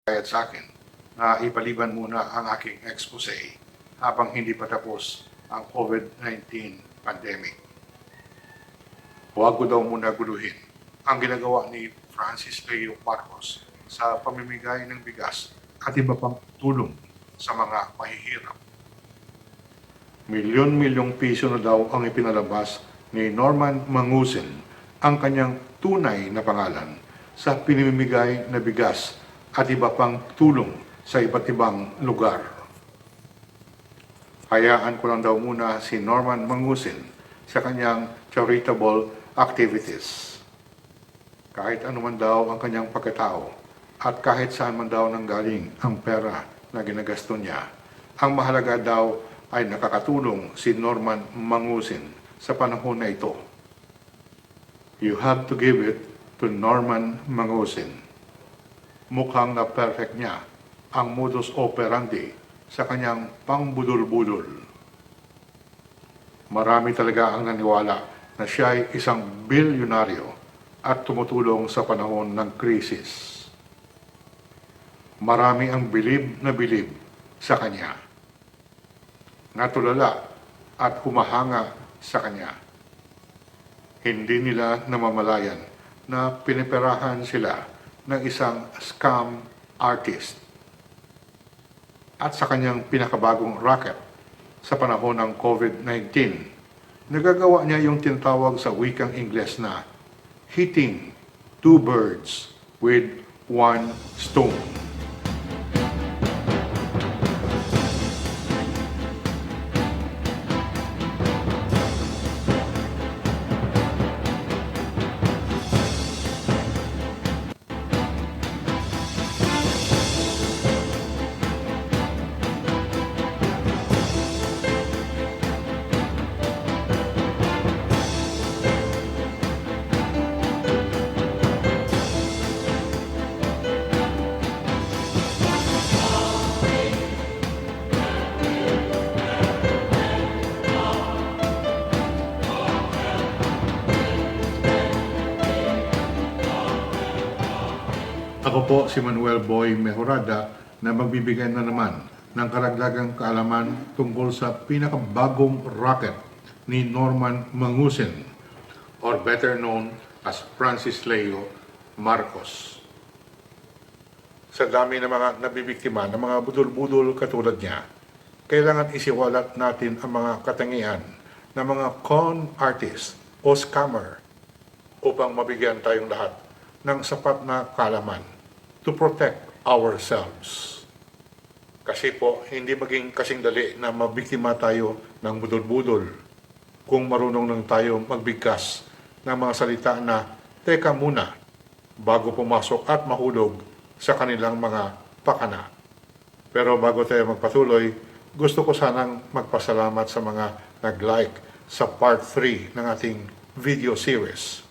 Kahit sa akin na ipaliban muna ang aking expose habang hindi pa tapos ang COVID-19 pandemic. Huwag ko daw muna guluhin ang ginagawa ni Francis Leo Marcos sa pamimigay ng bigas at iba pang tulong sa mga mahihirap. Milyon-milyong piso na daw ang ipinalabas ni Norman Mangusin, ang kanyang tunay na pangalan, sa pinimigay na bigas at iba pang tulong sa iba't ibang lugar. Hayaan ko lang daw muna si Norman Mangusin sa kanyang charitable activities. Kahit anuman daw ang kanyang pagkatao at kahit saan man daw nanggaling ang pera na ginagasto niya, ang mahalaga daw ay nakakatulong si Norman Mangusin sa panahon na ito. You have to give it to Norman Mangusin. Mukhang na-perfect niya ang modus operandi sa kanyang pangbudol-budol. Marami talaga ang naniwala na siya ay isang bilyonaryo at tumutulong sa panahon ng krisis. Marami ang bilib na bilib sa kanya. Natulala at humahanga sa kanya. Hindi nila namamalayan na piniperahan sila ng isang scam artist at sa kanyang pinakabagong racket sa panahon ng COVID-19. Nagagawa niya yung tinatawag sa wikang Ingles na hitting two birds with one stone. Ako po si Manuel Boy Mejorada na magbibigay na naman ng karagdagang kaalaman tungkol sa pinakabagong racket ni Norman Mangusin, or better known as Francis Leo Marcos. Sa dami ng mga nabibiktima ng mga budol-budol katulad niya, kailangan isiwalat natin ang mga katangian ng mga con artist o scammer upang mabigyan tayong lahat ng sapat na kaalaman to protect ourselves. Kasi po, hindi maging kasing dali na mabiktima tayo ng budol-budol kung marunong lang tayo magbigkas ng mga salita na, teka muna, bago pumasok at mahulog sa kanilang mga pakana. Pero bago tayo magpatuloy, gusto ko sanang magpasalamat sa mga nag-like sa part 3 ng ating video series.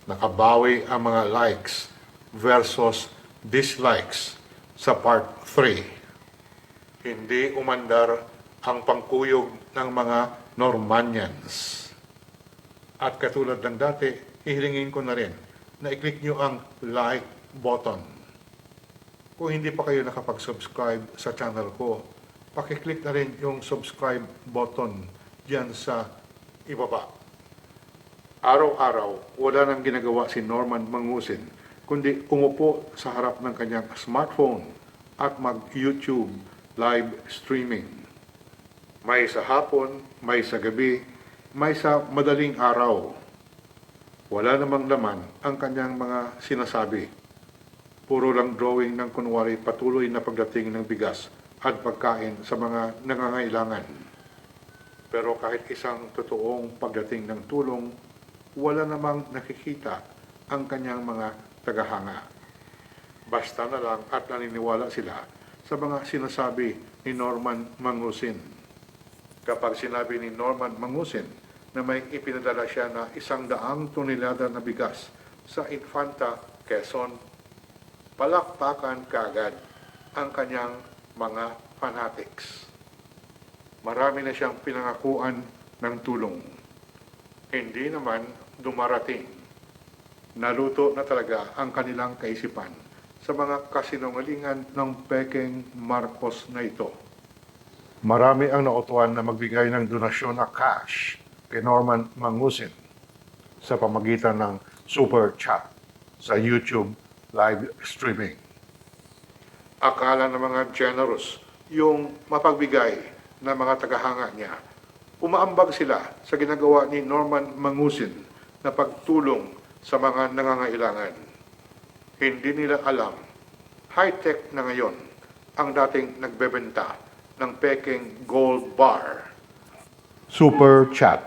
Nakabawi ang mga likes versus dislikes sa part 3. Hindi umandar ang pangkuyog ng mga Normanians. At katulad ng dati, hihilingin ko na rin na i-click nyo ang like button. Kung hindi pa kayo nakapag-subscribe sa channel ko, pakiclick na rin yung subscribe button diyan sa ibaba. Araw-araw, wala nang ginagawa si Norman Mangusin, kundi umupo sa harap ng kanyang smartphone at mag-YouTube live streaming. May sa hapon, may sa gabi, may sa madaling araw. Wala namang laman ang kanyang mga sinasabi. Puro lang drawing ng kunwari patuloy na pagdating ng bigas at pagkain sa mga nangangailangan. Pero kahit isang totoong pagdating ng tulong, wala namang nakikita ang kanyang mga tagahanga. Basta na lang at naniniwala sila sa mga sinasabi ni Norman Mangusin. Kapag sinabi ni Norman Mangusin na may ipinadala siya na 100 tonelada na bigas sa Infanta, Quezon, palakpakan kaagad ang kanyang mga fanatics. Marami na siyang pinangakuan ng tulong. Hindi naman dumarating. Naluto na talaga ang kanilang kaisipan sa mga kasinungalingan ng pekeng Marcos na ito. Marami ang nautuan na magbigay ng donasyon na cash kay Norman Mangusin sa pamagitan ng Super Chat sa YouTube live streaming. Akala ng mga generous yung mapagbigay ng mga tagahanga niya. Umaambag sila sa ginagawa ni Norman Mangusin na pagtulong sa mga nangangailangan. Hindi nila alam, high-tech na ngayon ang dating nagbebenta ng peking gold bar. Super Chat.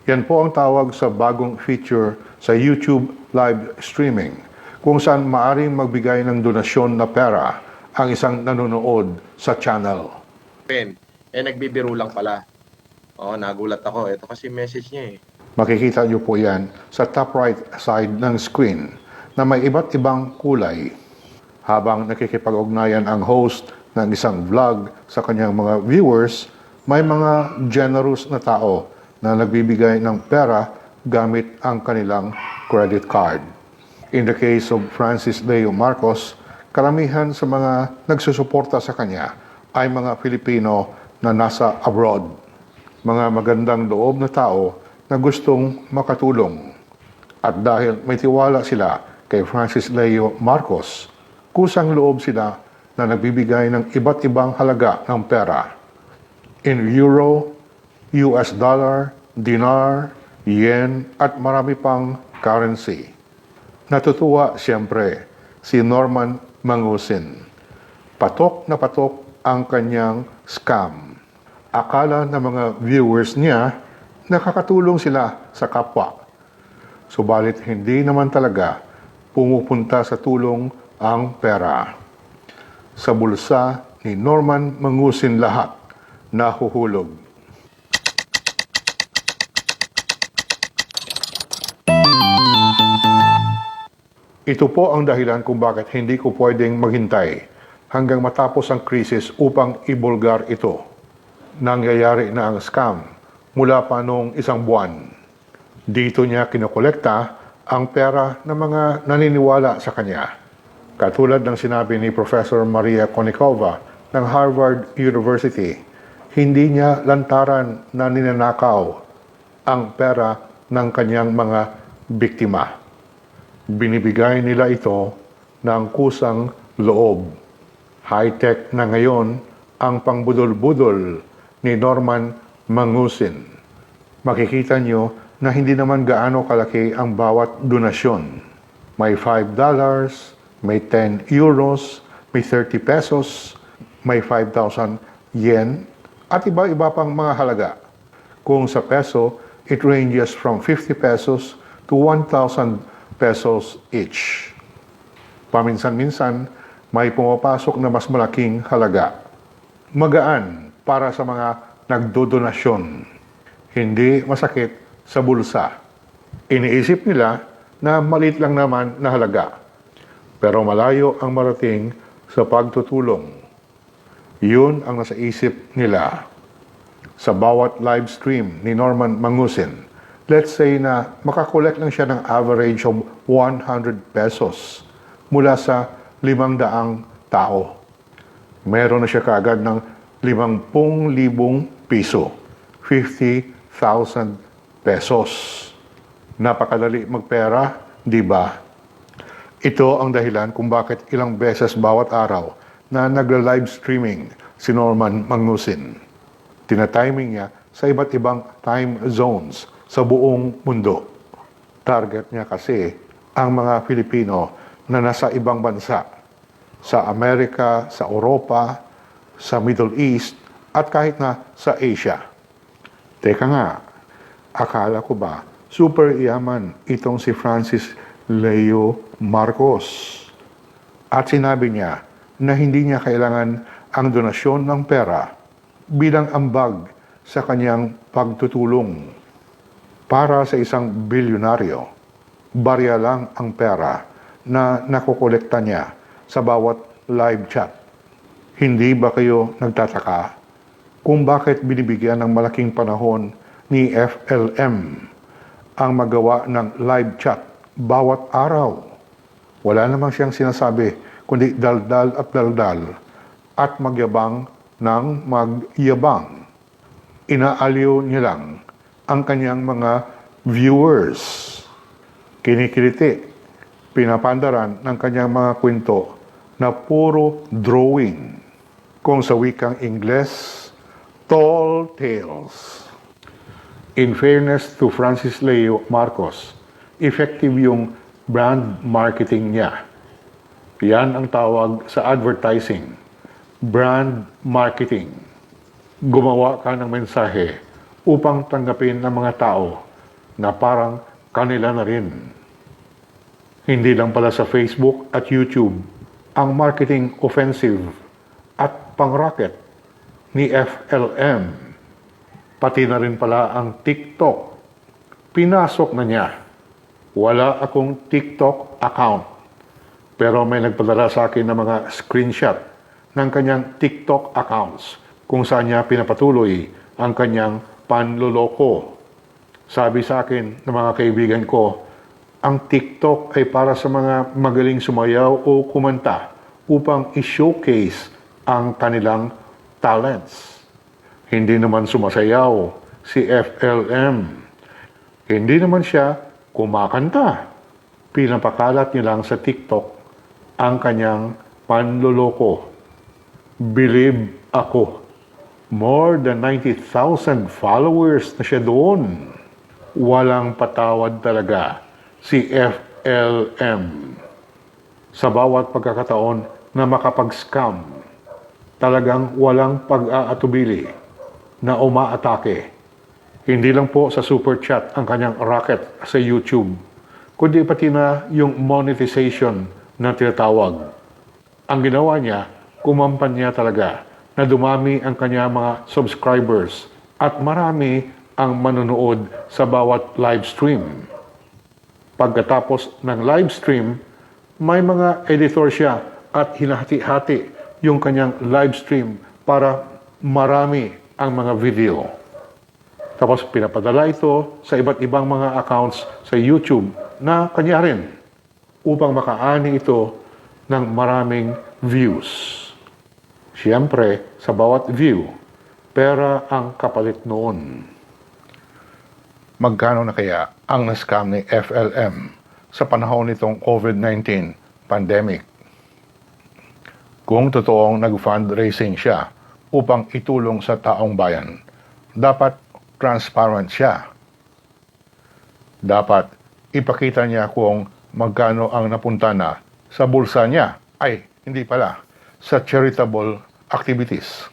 Yan po ang tawag sa bagong feature sa YouTube live streaming kung saan maaring magbigay ng donasyon na pera ang isang nanonood sa channel. Nagbibiro lang pala. Oo, nagulat ako. Ito kasi message niya eh. Makikita niyo po yan sa top right side ng screen na may iba't ibang kulay. Habang nakikipag-ugnayan ang host ng isang vlog sa kanyang mga viewers, may mga generous na tao na nagbibigay ng pera gamit ang kanilang credit card. In the case of Francis Leo Marcos, karamihan sa mga nagsusuporta sa kanya ay mga Pilipino na nasa abroad. Mga magandang loob na tao na gustong makatulong. At dahil may tiwala sila kay Francis Leo Marcos, kusang loob sila na nagbibigay ng iba't ibang halaga ng pera. In euro, US dollar, dinar, yen, at marami pang currency. Natutuwa siyempre si Norman Mangusin. Patok na patok ang kanyang scam. Akala ng mga viewers niya nakakatulong sila sa kapwa. Subalit hindi naman talaga pumupunta sa tulong ang pera. Sa bulsa ni Norman Mangusin lahat nahuhulog. Ito po ang dahilan kung bakit hindi ko pwedeng maghintay hanggang matapos ang krisis upang ibulgar ito. Nangyayari na ang scam mula pa noong isang buwan. Dito niya kinokolekta ang pera ng mga naniniwala sa kanya. Katulad ng sinabi ni Professor Maria Konnikova ng Harvard University, hindi niya lantaran na ninanakaw ang pera ng kanyang mga biktima. Binibigay nila ito ng kusang loob. High-tech na ngayon ang pangbudol-budol ni Norman Mangusin. Makikita nyo na hindi naman gaano kalaki ang bawat donasyon. May $5, may 10 euros, may 30 pesos, may 5,000 yen, at iba-iba pang mga halaga. Kung sa peso, it ranges from 50 pesos to 1,000 pesos each. Paminsan-minsan, may pumapasok na mas malaking halaga. Magaan para sa mga nagdodonasyon. Hindi masakit sa bulsa. Iniisip nila na maliit lang naman na halaga. Pero malayo ang marating sa pagtutulong. Yun ang nasa isip nila. Sa bawat live stream ni Norman Mangusin, let's say na makakolekt lang siya ng average of 100 pesos mula sa 500 tao. Meron na siya kaagad ng 50,000 piso, 50,000 pesos. Napakadali magpera, di ba? Ito ang dahilan kung bakit ilang beses bawat araw na nagla-live streaming si Norman Mangusin. Tinatiming niya sa iba't ibang time zones sa buong mundo. Target niya kasi ang mga Pilipino na nasa ibang bansa, sa Amerika, sa Europa, sa Middle East, at kahit na sa Asia. Teka nga, akala ko ba super yaman itong si Francis Leo Marcos? At sinabi niya na hindi niya kailangan ang donasyon ng pera bilang ambag sa kanyang pagtutulong. Para sa isang bilyonaryo, barya lang ang pera na nakokolekta niya sa bawat live chat. Hindi ba kayo nagtataka kung bakit binibigyan ng malaking panahon ni FLM ang magawa ng live chat bawat araw? Wala namang siyang sinasabi kundi daldal at magyabang ng magyabang. Inaaliw niya lang ang kanyang mga viewers. Kinikiliti, pinapandaran ng kanyang mga kwento na puro drawing. Kung sa wikang Ingles, tall tales. In fairness to Francis Leo Marcos, effective yung brand marketing niya. Yan ang tawag sa advertising, brand marketing. Gumawa ka ng mensahe upang tanggapin ng mga tao na parang kanila na rin. Hindi lang pala sa Facebook at YouTube ang marketing offensive at pang-racket ni FLM. Pati na rin pala ang TikTok. Pinasok na niya. Wala akong TikTok account. Pero may nagpadala sa akin ng mga screenshot ng kanyang TikTok accounts kung saan niya pinapatuloy ang kanyang panloloko. Sabi sa akin ng mga kaibigan ko, ang TikTok ay para sa mga magaling sumayaw o kumanta upang i-showcase ang kanilang talents. Hindi naman sumasayaw si FLM. Hindi naman siya kumakanta. Pinapakalat niya lang sa TikTok ang kanyang panloloko. Believe ako. More than 90,000 followers na siya doon. Walang patawad talaga si FLM. Sa bawat pagkakataon na makapag-scam, talagang walang pag-aatubili na umaatake. Hindi lang po sa super chat ang kanyang racket sa YouTube, kundi pati na yung monetization na tinatawag. Ang ginawa niya, kumampanya talaga na dumami ang kanyang mga subscribers at marami ang manonood sa bawat live stream. Pagkatapos ng live stream, may mga editor siya at hinahati-hati yung kanyang live stream para marami ang mga video. Tapos pinapadala ito sa iba't ibang mga accounts sa YouTube na kanya rin upang makaani ito ng maraming views. Siyempre, sa bawat view, pera ang kapalit noon. Magkano na kaya ang na-scam ni FLM sa panahon nitong COVID-19 pandemic? Kung totoong nag-fundraising siya upang itulong sa taong bayan, dapat transparent siya. Dapat ipakita niya kung magkano ang napunta na sa bulsa niya. Ay, hindi pala, sa charitable activities.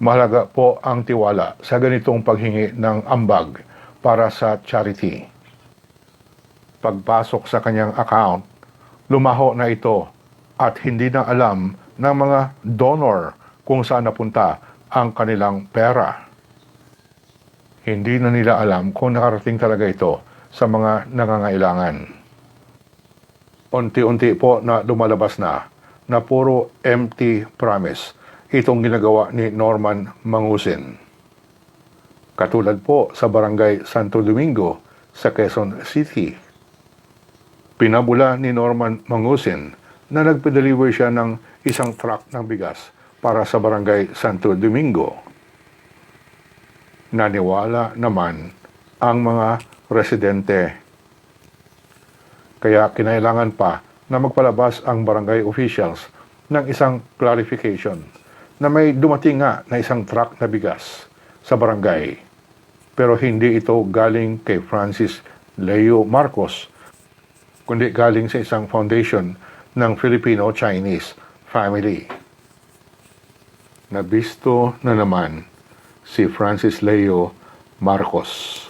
Mahalaga po ang tiwala sa ganitong paghingi ng ambag para sa charity. Pagpasok sa kanyang account, lumaho na ito at hindi na alam ng mga donor kung saan napunta ang kanilang pera. Hindi na nila alam kung nakarating talaga ito sa mga nangangailangan. Unti-unti po na lumalabas na puro empty promise itong ginagawa ni Norman Mangusin. Katulad po sa Barangay Santo Domingo sa Quezon City. Pinabula ni Norman Mangusin na nagpa-deliver siya ng isang truck ng bigas para sa Barangay Santo Domingo. Naniwala naman ang mga residente. Kaya kinailangan pa na magpalabas ang barangay officials ng isang clarification na may dumating nga na isang truck na bigas sa barangay. Pero hindi ito galing kay Francis Leo Marcos, kundi galing sa isang foundation ng Filipino-Chinese family. Nabisto na naman si Francis Leo Marcos.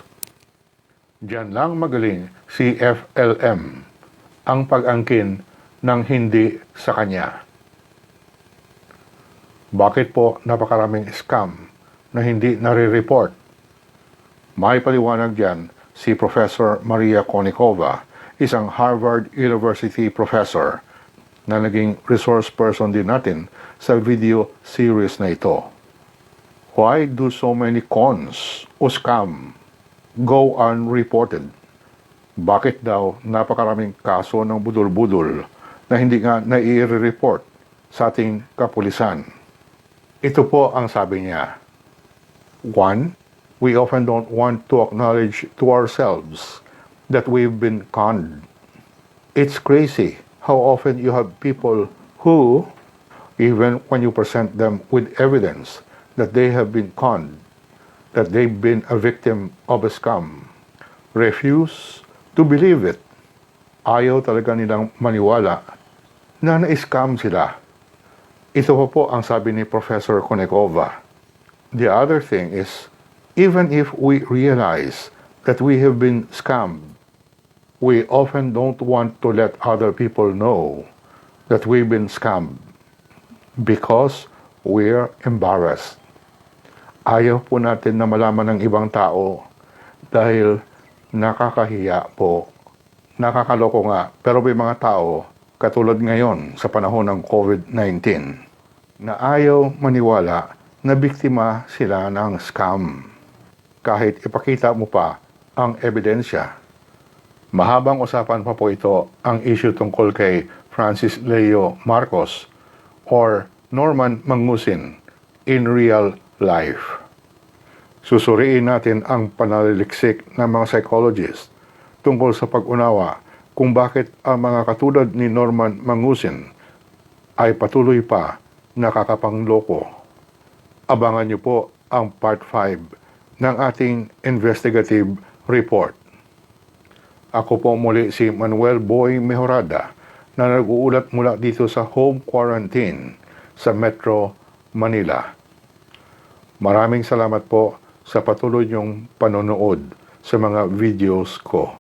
Diyan lang magaling si FLM ang pag-angkin ng hindi sa kanya. Bakit po napakaraming scam na hindi nare-report? May paliwanag diyan si Professor Maria Konnikova, isang Harvard University professor na naging resource person din natin sa video series na ito. Why do so many cons o scam go unreported? Bakit daw napakaraming kaso ng budol-budol na hindi nga nai-report sa ating kapulisan. Ito po ang sabi niya. 1. We often don't want to acknowledge to ourselves that we've been conned. It's crazy how often you have people who, even when you present them with evidence that they have been conned, that they've been a victim of a scam, refuse to believe it. Ayaw talaga nilang maniwala na na-scam sila. Ito po ang sabi ni Professor Konekova. The other thing is, even if we realize that we have been scammed, we often don't want to let other people know that we've been scammed because we're embarrassed. Ayaw po natin na malaman ng ibang tao dahil nakakahiya po. Nakakaloko nga, pero may mga tao, katulad ngayon sa panahon ng COVID-19, na ayaw maniwala na biktima sila ng scam. Kahit ipakita mo pa ang ebidensya. Mahabang usapan pa po ito ang issue tungkol kay Francis Leo Marcos or Norman Mangusin in real life. Susuriin natin ang pananaliksik ng mga psychologists tungkol sa pag-unawa kung bakit ang mga katulad ni Norman Mangusin ay patuloy pa nakakapangloko. Abangan niyo po ang part 5 ng ating investigative report. Ako po muli si Manuel Boy Mejorada na nag-uulat mula dito sa home quarantine sa Metro Manila. Maraming salamat po sa patuloy niyong panonood sa mga videos ko.